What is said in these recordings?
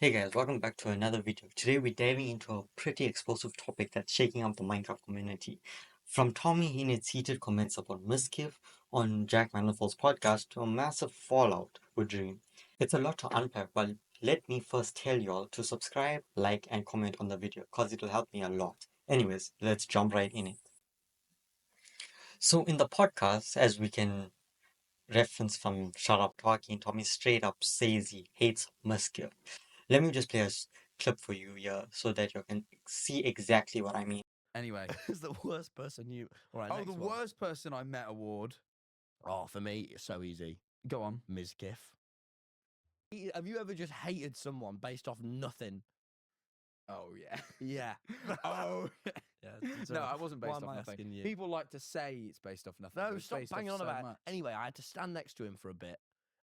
Hey guys, welcome back to another video. Today we're diving into a pretty explosive topic that's shaking up the Minecraft community. From Tommyinnit's heated comments about Mizkif on Jack Manifold's podcast to a massive fallout with Dream. It's a lot to unpack, but let me first tell y'all to subscribe, like, and comment on the video because it'll help me a lot. Anyways, let's jump right in it. So in the podcast, as we can reference from Shut Up Talking, Tommy straight up says he hates Mizkif. Let me just play a clip for you here so that you can see exactly what I mean. Anyway, Who's the worst person you? All right. oh, next the one. worst person I met award. Oh, for me, it's so easy. Go on. Mizkif. Have you ever just hated someone based off nothing? Oh yeah. Yeah. oh. Yeah. No, I wasn't why based am off I nothing. asking you? People like to say it's based off nothing. No, but it's stop based off banging on so about it. much. Anyway, I had to stand next to him for a bit,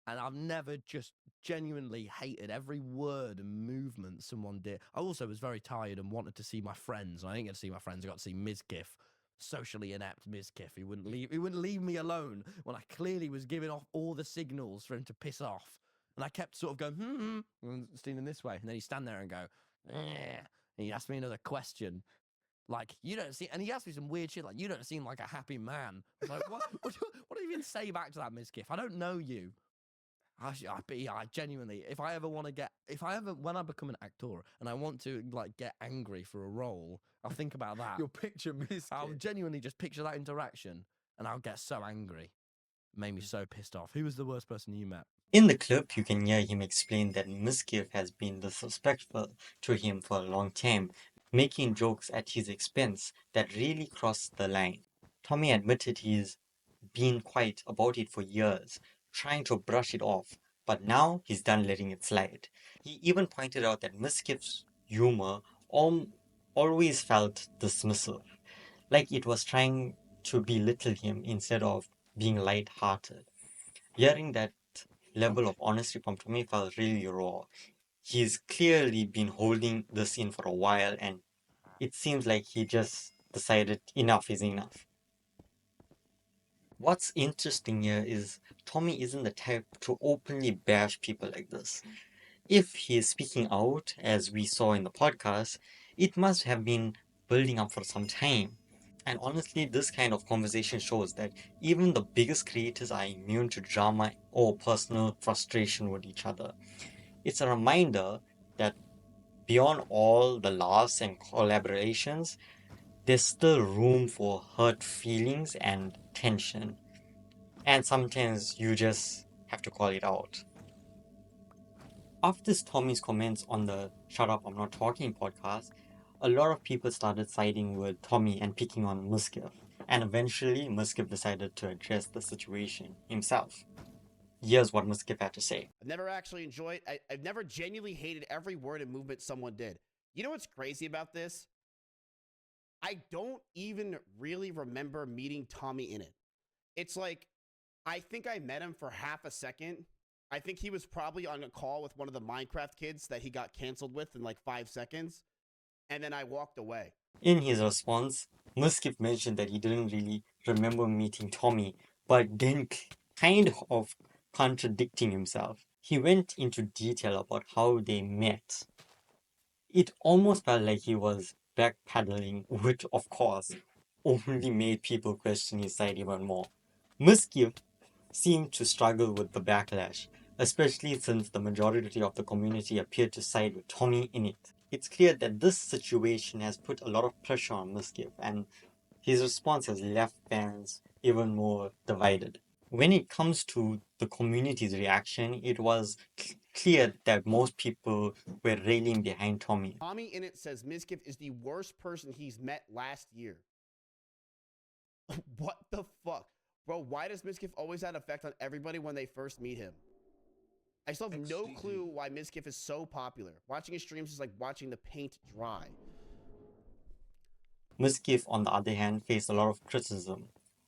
and I've never just genuinely hated every word and movement someone did. I also was very tired and wanted to see my friends, and I didn't get to see my friends. I got to see Mizkif, socially inept Mizkif. He wouldn't leave me alone when I clearly was giving off all the signals for him to piss off. And I kept sort of going, and stealing this way. And then he'd stand there and go, and he'd ask me another question. Like, you don't see, and he asked me some weird shit, like, you don't seem like a happy man. I was like, what do you even say back to that, Mizkif? I don't know you. I genuinely, when I become an actor and I want to, like, get angry for a role, I'll think about that. You'll picture I'll genuinely just picture that interaction and I'll get so angry. Made me so pissed off. Who was the worst person you met? In the clip, you can hear him explain that Mizkif has been disrespectful to him for a long time, making jokes at his expense that really crossed the line. Tommy admitted he's been quiet about it for years, trying to brush it off, but now he's done letting it slide. He even pointed out that Mizkif's humor always felt dismissive, like it was trying to belittle him instead of being light-hearted. Hearing that level of honesty from Tommy felt really raw. He's clearly been holding this in for a while, and it seems like he just decided enough is enough. What's interesting here is Tommy isn't the type to openly bash people like this. If he is speaking out, as we saw in the podcast, it must have been building up for some time. And honestly, this kind of conversation shows that even the biggest creators are immune to drama or personal frustration with each other. It's a reminder that beyond all the laughs and collaborations, there's still room for hurt feelings and tension. And sometimes you just have to call it out. After Tommy's comments on the Shut Up I'm Not Talking podcast, a lot of people started siding with Tommy and picking on Mizkif. And eventually, Mizkif decided to address the situation himself. Here's what Mizkif had to say. I've never actually enjoyed, I've never genuinely hated every word and movement someone did. You know what's crazy about this? I don't even really remember meeting Tommyinnit. It's like, I think I met him for half a second. I think he was probably on a call with one of the Minecraft kids that he got canceled with in like 5 seconds. And then I walked away. In his response, Mizkif mentioned that he didn't really remember meeting Tommy, but then kind of contradicting himself. He went into detail about how they met. It almost felt like he was backpedaling, which of course only made people question his side even more. Mizkif seemed to struggle with the backlash, especially since the majority of the community appeared to side with Tommyinnit. It's clear that this situation has put a lot of pressure on Mizkif, and his response has left fans even more divided. When it comes to the community's reaction, it was clear that most people were railing behind Tommy. Tommyinnit says Mizkif is the worst person he's met last year. What the fuck? Bro, why does Mizkif always have an effect on everybody when they first meet him? I still have no clue why Mizkif is so popular. Watching his streams is like watching the paint dry. Mizkif, on the other hand, faced a lot of criticism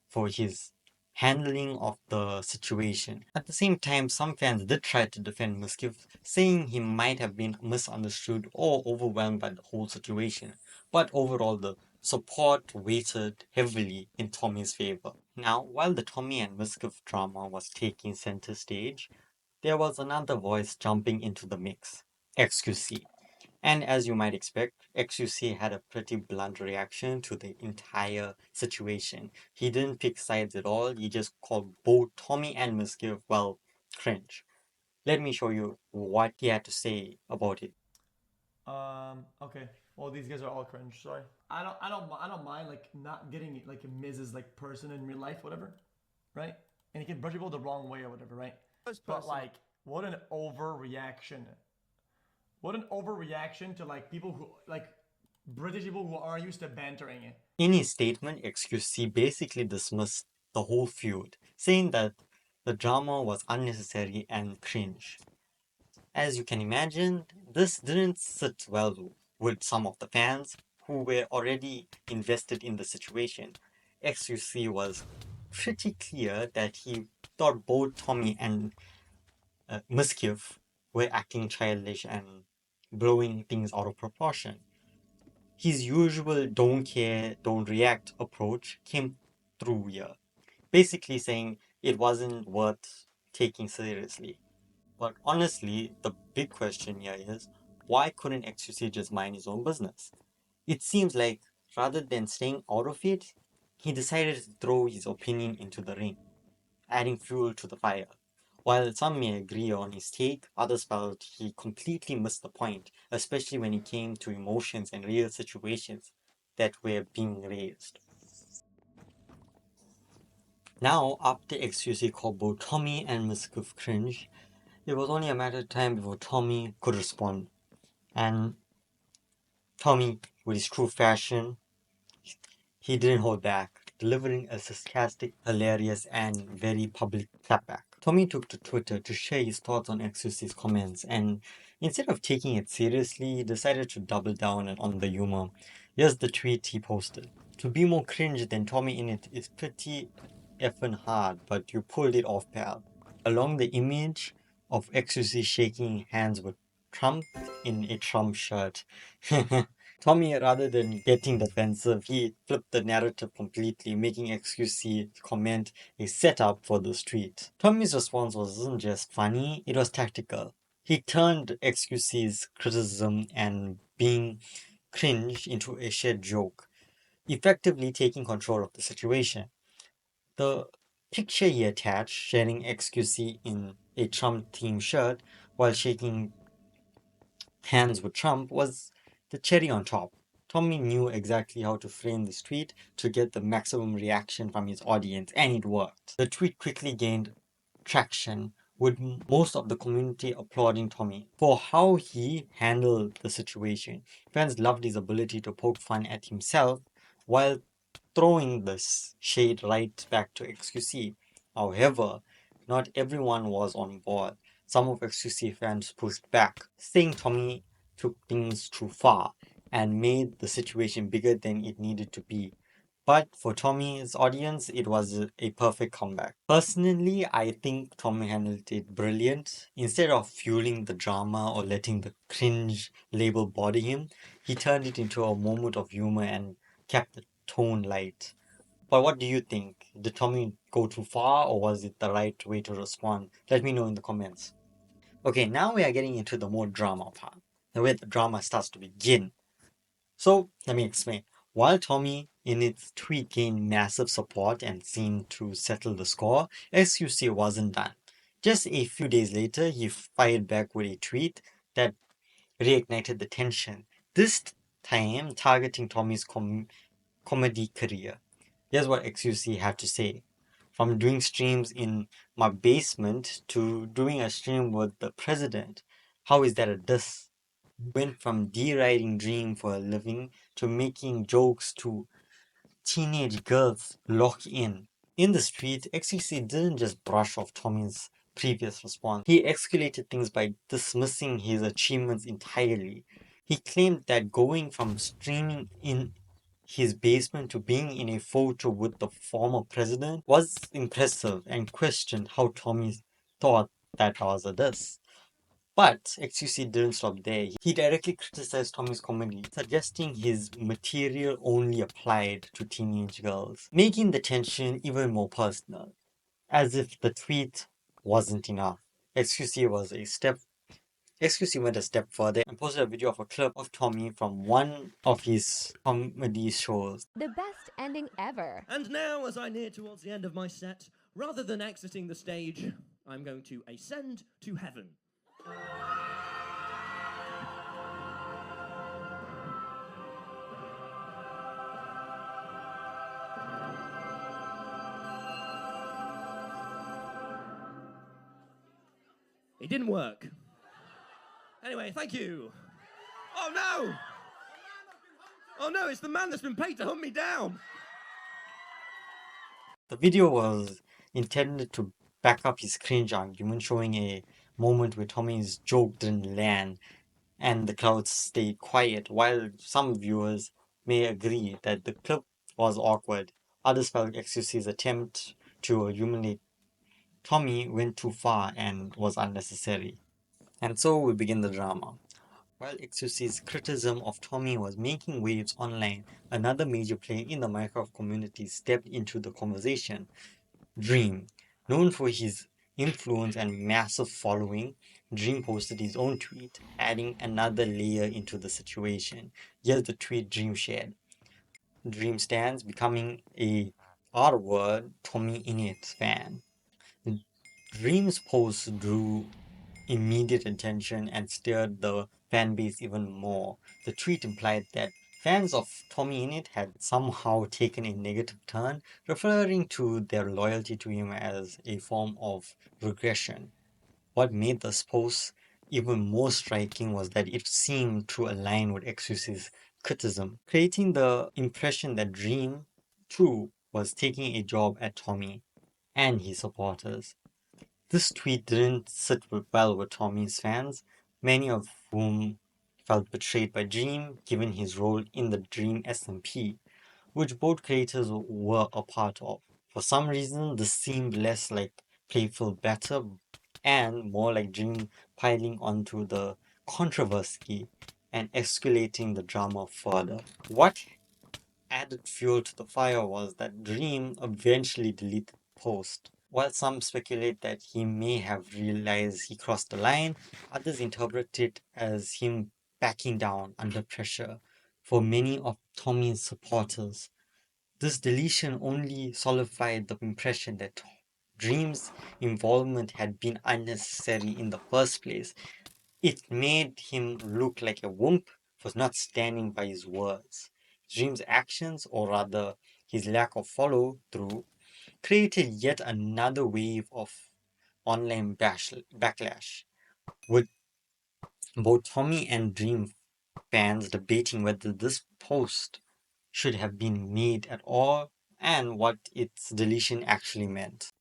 for his handling of the situation. At the same time, some fans did try to defend Mizkif, saying he might have been misunderstood or overwhelmed by the whole situation. But overall, the support weighted heavily in Tommy's favor. Now, while the Tommy and Mizkif drama was taking center stage, there was another voice jumping into the mix. XQC. And as you might expect, XQC had a pretty blunt reaction to the entire situation. He didn't pick sides at all, he just called both Tommy and Mizkif, well, cringe. Let me show you what he had to say about it. Okay. Well, these guys are all cringe. Sorry. I don't mind like not getting like Miz's like person in real life, whatever, right? And he can brush people the wrong way or whatever, right? But like, what an overreaction! What an overreaction to like people who like British people who are used to bantering it. In his statement, XQC basically dismissed the whole feud, saying that the drama was unnecessary and cringe. As you can imagine, this didn't sit well with some of the fans who were already invested in the situation. XQC was pretty clear that he thought both Tommy and Mizkif were acting childish and blowing things out of proportion. His usual don't care, don't react approach came through here, basically saying it wasn't worth taking seriously. But honestly, the big question here is why couldn't XQC just mind his own business? It seems like rather than staying out of it, he decided to throw his opinion into the ring, adding fuel to the fire. While some may agree on his take, others felt he completely missed the point, especially when it came to emotions and real situations that were being raised. Now, after XQC called both Tommy and Mizkif cringe, it was only a matter of time before Tommy could respond. And Tommy, with his true fashion, he didn't hold back, delivering a sarcastic, hilarious, and very public clapback. Tommy took to Twitter to share his thoughts on XQC's comments, and instead of taking it seriously, he decided to double down on the humor. Here's the tweet he posted. To be more cringe than Tommyinnit is pretty effing hard, but you pulled it off, pal. Along the image of XQC shaking hands with Trump in a Trump shirt. Tommy, rather than getting defensive, he flipped the narrative completely, making XQC comment a setup for the street. Tommy's response wasn't just funny, it was tactical. He turned XQC's criticism and being cringe into a shared joke, effectively taking control of the situation. The picture he attached, sharing XQC in a Trump-themed shirt while shaking hands with Trump, was the cherry on top. Tommy knew exactly how to frame this tweet to get the maximum reaction from his audience, and it worked. The tweet quickly gained traction, with most of the community applauding Tommy for how he handled the situation. Fans loved his ability to poke fun at himself while throwing this shade right back to XQC. However, not everyone was on board. Some of XQC fans pushed back, saying Tommy took things too far and made the situation bigger than it needed to be. But for Tommy's audience, it was a perfect comeback. Personally, I think Tommy handled it brilliant. Instead of fueling the drama or letting the cringe label bother him, he turned it into a moment of humor and kept the tone light. But what do you think? Did Tommy go too far or was it the right way to respond? Let me know in the comments. Okay, now we are getting into the more drama part, where the drama starts to begin. So, let me explain. While Tommyinnit's tweet gained massive support and seemed to settle the score, XQC wasn't done. Just a few days later, he fired back with a tweet that reignited the tension, this time targeting Tommy's comedy career. Here's what XQC had to say. From doing streams in my basement to doing a stream with the president, how is that a diss? Went from deriding Dream for a living to making jokes to teenage girls lock in. In the street, XQC didn't just brush off Tommy's previous response. He escalated things by dismissing his achievements entirely. He claimed that going from streaming in his basement to being in a photo with the former president was impressive and questioned how Tommy thought that was a diss. But XQC didn't stop there. He directly criticized Tommy's comedy, suggesting his material only applied to teenage girls, making the tension even more personal, as if the tweet wasn't enough. XQC was a step XQC went a step further and posted a video of a clip of Tommy from one of his comedy shows. The best ending ever. And now, as I near towards the end of my set, rather than exiting the stage, I'm going to ascend to heaven. It didn't work. Anyway, thank you. Oh no! Oh no, it's the man that's been paid to hunt me down. The video was intended to back up his cringe argument, showing a moment where Tommy's joke didn't land and the crowd stayed quiet. While some viewers may agree that the clip was awkward, others felt XQC's attempt to humiliate Tommy went too far and was unnecessary. And so we begin the drama. While XQC's criticism of Tommy was making waves online, another major player in the Minecraft community stepped into the conversation. Dream. Known for his influence and massive following, Dream posted his own tweet, adding another layer into the situation. Here's the tweet Dream shared. Dream stands becoming a R-word Tommyinnit fan. Dream's post drew immediate attention and stirred the fan base even more. The tweet implied that fans of Tommyinnit had somehow taken a negative turn, referring to their loyalty to him as a form of regression. What made this post even more striking was that it seemed to align with XQC's criticism, creating the impression that Dream, too, was taking a job at Tommy and his supporters. This tweet didn't sit well with Tommy's fans, many of whom felt betrayed by Dream given his role in the DreamSMP, which both creators were a part of. For some reason, this seemed less like playful banter and more like Dream piling onto the controversy and escalating the drama further. What added fuel to the fire was that Dream eventually deleted the post. While some speculate that he may have realized he crossed the line, others interpret it as him backing down under pressure. For many of Tommy's supporters, this deletion only solidified the impression that Dream's involvement had been unnecessary in the first place. It made him look like a wimp for not standing by his words. Dream's actions, or rather his lack of follow through, created yet another wave of online backlash, with both Tommy and Dream fans debating whether this post should have been made at all and what its deletion actually meant.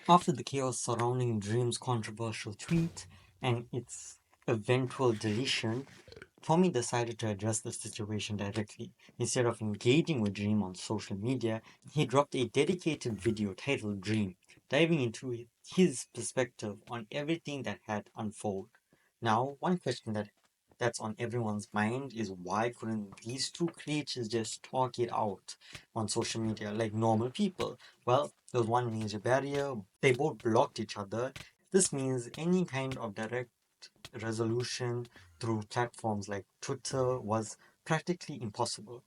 After the chaos surrounding Dream's controversial tweet and its eventual deletion, Tommy decided to address the situation directly. Instead of engaging with Dream on social media, he dropped a dedicated video titled Dream, diving into his perspective on everything that had unfolded. Now, one question that's on everyone's mind is why couldn't these two creators just talk it out on social media like normal people? Well, there was one major barrier. They both blocked each other. This means any kind of direct resolution through platforms like Twitter was practically impossible.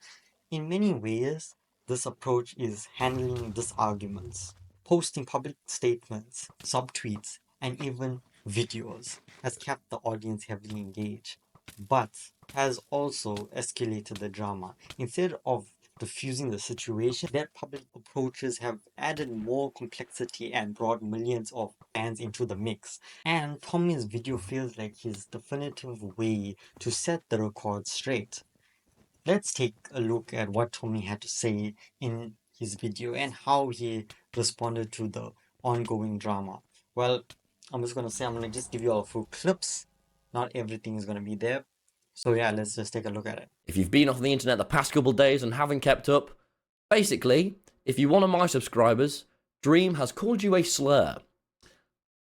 In many ways, this approach is handling disarguments. Posting public statements, subtweets, and even videos has kept the audience heavily engaged, but has also escalated the drama. Instead of diffusing the situation, their public approaches have added more complexity and brought millions of fans into the mix. And Tommy's video feels like his definitive way to set the record straight. Let's take a look at what Tommy had to say in his video and how he responded to the ongoing drama. Well, I'm just going to say I'm going to just give you all a few clips. Not everything is going to be there. So yeah, let's just take a look at it. If you've been off the internet the past couple of days and haven't kept up, basically, if you're one of my subscribers, Dream has called you a slur.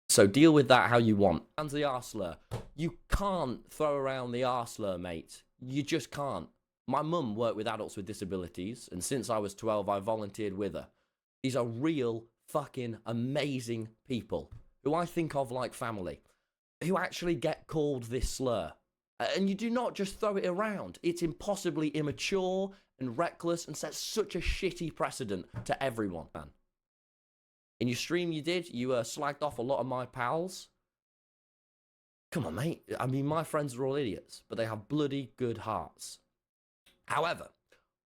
So deal with that how you want. And the R slur. You can't throw around the R slur, mate. You just can't. My mum worked with adults with disabilities, and since I was 12, I volunteered with her. These are real, fucking amazing people who I think of like family. who actually get called this slur. And you do not just throw it around. It's impossibly immature and reckless and sets such a shitty precedent to everyone, man. In your stream you did, you slagged off a lot of my pals. Come on, mate. I mean, my friends are all idiots, but they have bloody good hearts. However,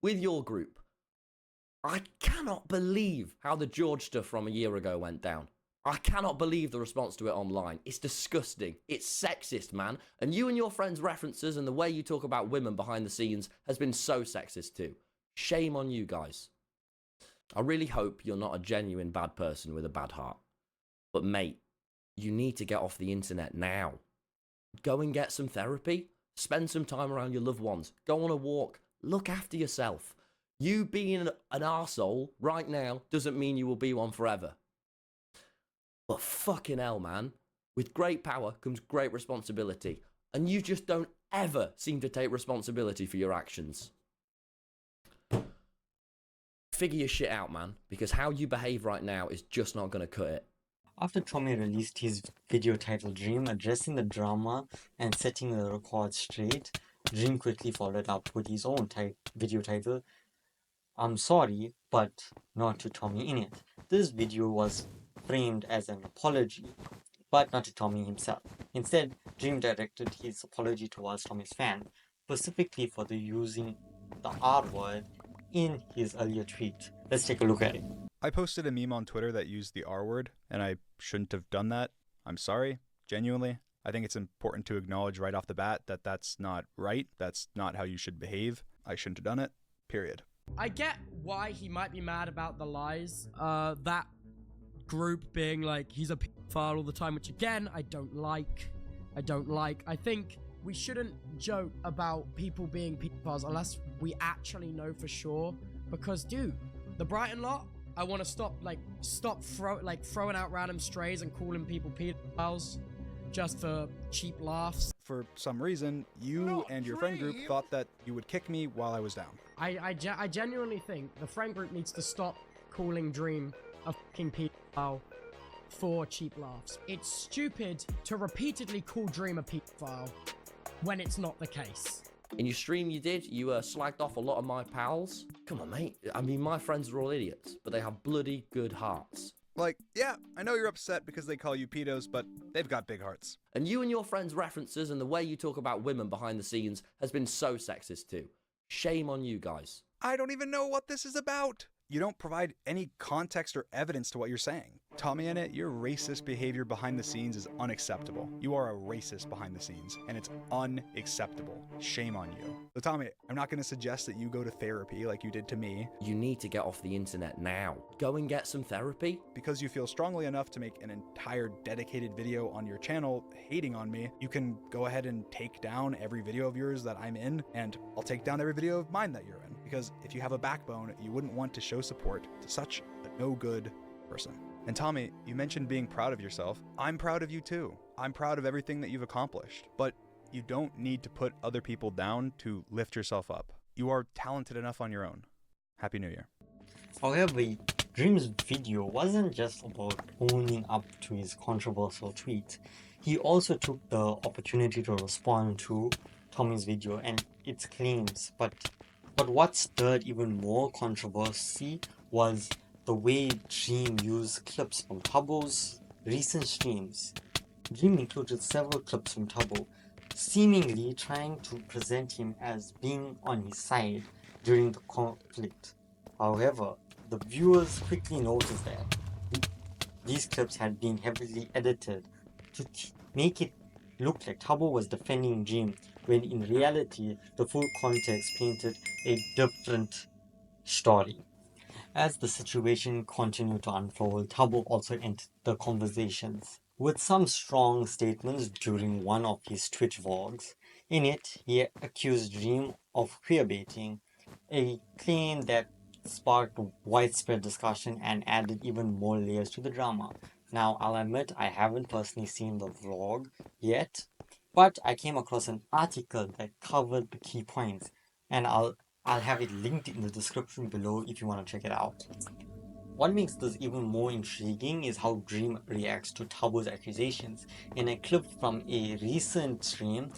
with your group, I cannot believe how the George stuff from a year ago went down. I cannot believe the response to it online. It's disgusting. It's sexist, man. And you and your friends' references and the way you talk about women behind the scenes has been so sexist too. Shame on you guys. I really hope you're not a genuine bad person with a bad heart. But mate, you need to get off the internet now. Go and get some therapy. Spend some time around your loved ones. Go on a walk. Look after yourself. You being an arsehole right now doesn't mean you will be one forever. But fucking hell, man. With great power comes great responsibility. And you just don't ever seem to take responsibility for your actions. Figure your shit out, man. Because how you behave right now is just not going to cut it. After Tommy released his video titled Dream, addressing the drama and setting the record straight, Dream quickly followed up with his own video title, I'm sorry, but not to Tommyinnit. This video was framed as an apology, but not to Tommy himself. Instead, Dream directed his apology towards Tommy's fan, specifically for the using the R word in his earlier tweet. Let's take a look at it. I posted a meme on Twitter that used the R word, and I shouldn't have done that. I'm sorry, genuinely. I think it's important to acknowledge right off the bat that that's not right. That's not how you should behave. I shouldn't have done it, period. I get why he might be mad about the lies. That group being like, he's a pedophile all the time, which again, I don't like. I think we shouldn't joke about people being pedophiles unless we actually know for sure. Because, dude, the Brighton lot, I want to stop throwing out random strays and calling people pedophiles just for cheap laughs. For some reason, you and your friend group thought that you would kick me while I was down. I genuinely think the friend group needs to stop calling Dream a fucking pedophile for cheap laughs. It's stupid to repeatedly call Dream a pedophile when it's not the case. In your stream you did, you slagged off a lot of my pals. Come on, mate. I mean, my friends are all idiots, but they have bloody good hearts. Like, yeah, I know you're upset because they call you pedos, but they've got big hearts. And you and your friends' references and the way you talk about women behind the scenes has been so sexist too. Shame on you guys. I don't even know what this is about. You don't provide any context or evidence to what you're saying. Tommyinnit, your racist behavior behind the scenes is unacceptable. You are a racist behind the scenes, and it's unacceptable. Shame on you. So Tommy, I'm not going to suggest that you go to therapy like you did to me. You need to get off the internet now. Go and get some therapy. Because you feel strongly enough to make an entire dedicated video on your channel hating on me, you can go ahead and take down every video of yours that I'm in, and I'll take down every video of mine that you're in. Because if you have a backbone, you wouldn't want to show support to such a no-good person. And Tommy, you mentioned being proud of yourself. I'm proud of you too. I'm proud of everything that you've accomplished. But you don't need to put other people down to lift yourself up. You are talented enough on your own. Happy New Year. However, Dream's video wasn't just about owning up to his controversial tweet. He also took the opportunity to respond to Tommy's video and its claims. But what stirred even more controversy was the way Dream used clips from Tubbo's recent streams. Dream included several clips from Tubbo, seemingly trying to present him as being on his side during the conflict. However, the viewers quickly noticed that these clips had been heavily edited to make it look like Tubbo was defending Dream, when in reality, the full context painted a different story. As the situation continued to unfold, Tubbo also entered the conversations with some strong statements during one of his Twitch vlogs. In it, he accused Dream of queerbaiting, a claim that sparked widespread discussion and added even more layers to the drama. Now, I'll admit I haven't personally seen the vlog yet, but I came across an article that covered the key points, and I'll have it linked in the description below if you want to check it out. What makes this even more intriguing is how Dream reacts to Tubbo's accusations. In a clip from a recent stream,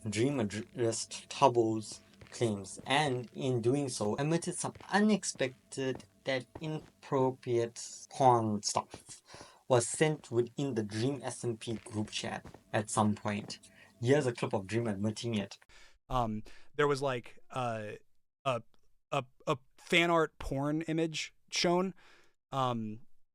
Dream addressed Tubbo's claims, and in doing so, admitted some unexpected that inappropriate porn stuff was sent within the DreamSMP group chat at some point. Here's a clip of Dream admitting it. There was like a fan art porn image shown.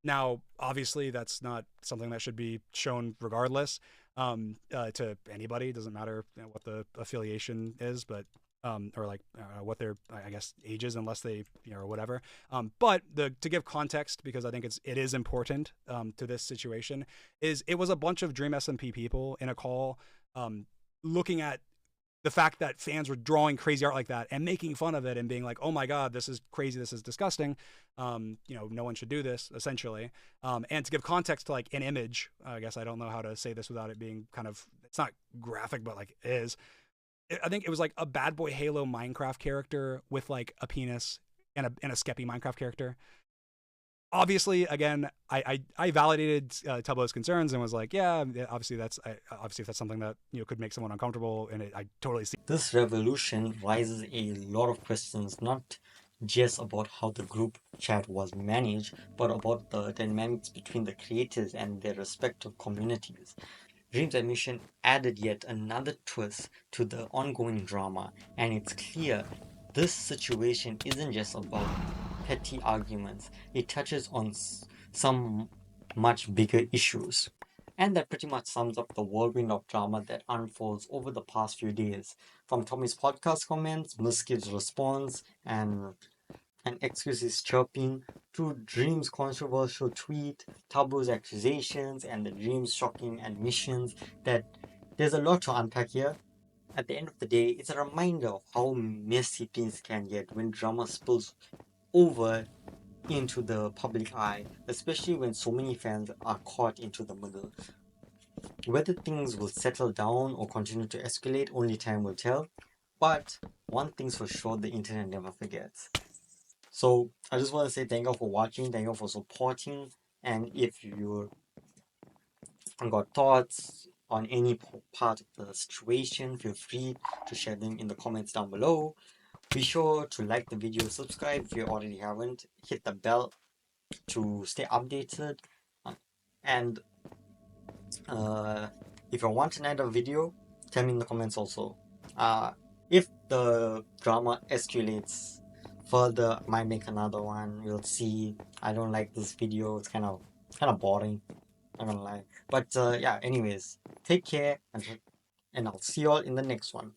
Now, obviously, that's not something that should be shown regardless to anybody. It doesn't matter what the affiliation is, but or like what their, I guess, age is, unless they, or whatever. But to give context, because I think it is important to this situation, is it was a bunch of DreamSMP people in a call looking at the fact that fans were drawing crazy art like that and making fun of it and being like, oh my God, this is crazy. This is disgusting. No one should do this, essentially. And to give context to like an image, I guess I don't know how to say this without it being kind of, it's not graphic, but like it is. I think it was like a Bad Boy Halo Minecraft character with like a penis and a Skeppy Minecraft character. Obviously, again, I validated Tubbo's concerns and was like, yeah, obviously if that's something that could make someone uncomfortable, and I totally see. This revolution raises a lot of questions, not just about how the group chat was managed, but about the dynamics between the creators and their respective communities. Dream's admission added yet another twist to the ongoing drama, and it's clear this situation isn't just about petty arguments. It touches on some much bigger issues. And that pretty much sums up the whirlwind of drama that unfolds over the past few days. From Tommy's podcast comments, Mizkif's response, and excuses chirping, to Dream's controversial tweet, Tubbo's accusations, and the Dream's shocking admissions, that there's a lot to unpack here. At the end of the day, it's a reminder of how messy things can get when drama spills over into the public eye, especially when so many fans are caught into the middle. Whether things will settle down or continue to escalate, only time will tell. But one thing's for sure, the internet never forgets. So I just want to say thank you for watching, thank you for supporting, and if you got thoughts on any part of the situation, feel free to share them in the comments down below. Be sure to like the video, subscribe if you already haven't, hit the bell to stay updated, and if you want another video, tell me in the comments also. If the drama escalates further, I might make another one. We'll see. I don't like this video. It's kind of boring. I'm not gonna lie. But yeah. Anyways, take care, and I'll see you all in the next one.